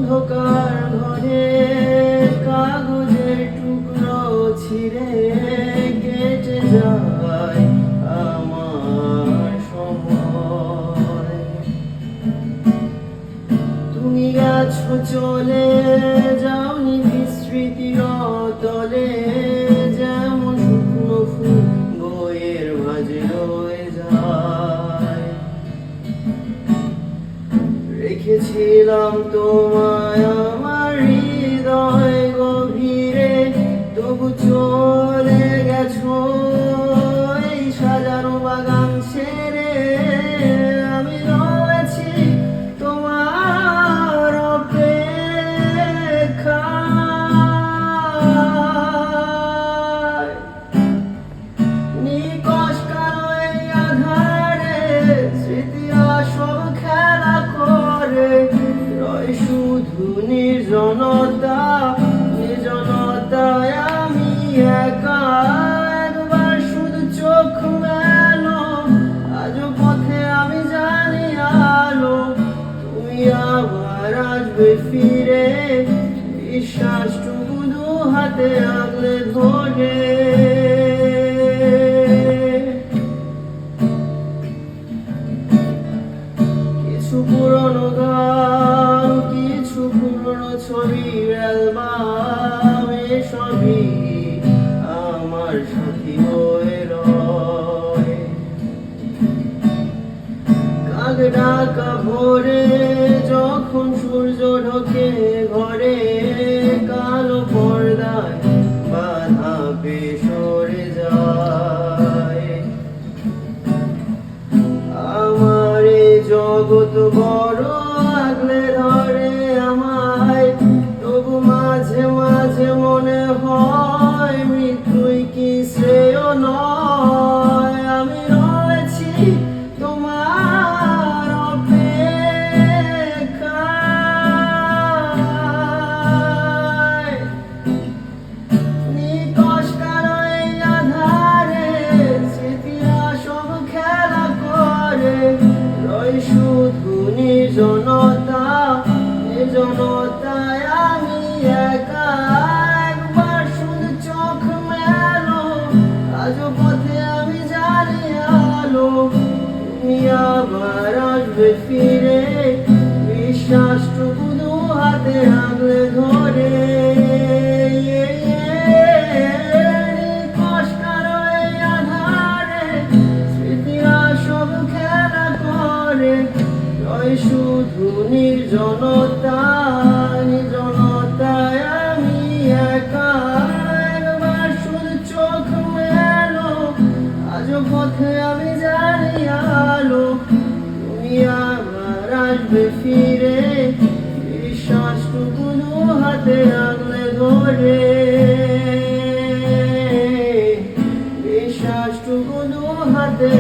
অন্ধকার ঘরে কাগজের টুকরো ছিঁড়ে কেটে যায় আমার সময়। তুমি গেছো চলে, যাওনি বিস্মৃতির তলে, যেমন শুকনো ফুল বইয়ের মাঝে রয়ে যায়। রেখেছিলাম তোমায় আমার হৃদয় গভীরে, তবু চলে গেছো এই সাজানো বাগান ছেড়ে। আমি রয়েছি তোমার অপেক্ষায়। নিকশ কালো এই আঁধারে স্মৃতিরা সব খেলা করে, রয় শুধু নির্জনতা, নির্জনতায় আমি একা। একবার শুধু চোখ মেলো, আজও পথে আমি জানি আলো। তুমি আবার আসবে ফিরে, বিশ্বাসটুকু দু হাতে আগলে ধরে। কিছু পুরনো গান, কিছু পুরনো ছবির অ্যালবাম, এসবই আমার সাথী হয়ে রয়। কাক ডাকা ভোরে যখন সূর্য ঢোকে ঘরে, কালো পর্দায় বাধা পেয়ে সরে যায়। আমার এই জগৎ বড় আগলে ধরে আমায়, তবু মাঝে মাঝে মনে হয় মৃত্যুই কি শ্রেয় নয়। আমি রয়েছি তোমার অপেক্ষায়। নিকশ কালো এই আঁধারে স্মৃতিরা সব খেলা করে, রয় শুধু নির্জনতা, নির্জনতায় আমি একা। একবার শুধু চোখ মেলো, আজও পথে আমি জানি আলো। তুমি আবার আসবে ফিরে, বিশ্বাসটুকু দু হাতে আগলে ধরে। নিকশ কালো এই আঁধারে স্মৃতিরা সব খেলা করে, রয় শুধু নির্জনতা, নির্জনতায় আমি একা। একবার শুধু চোখ মেলো, আজও পথে আমি জানি আলো। তুমি আবার আসবে ফিরে, বিশ্বাসটুকু দু হাতে আগলে ধরে। বিশ্বাসটুকু দু হাতে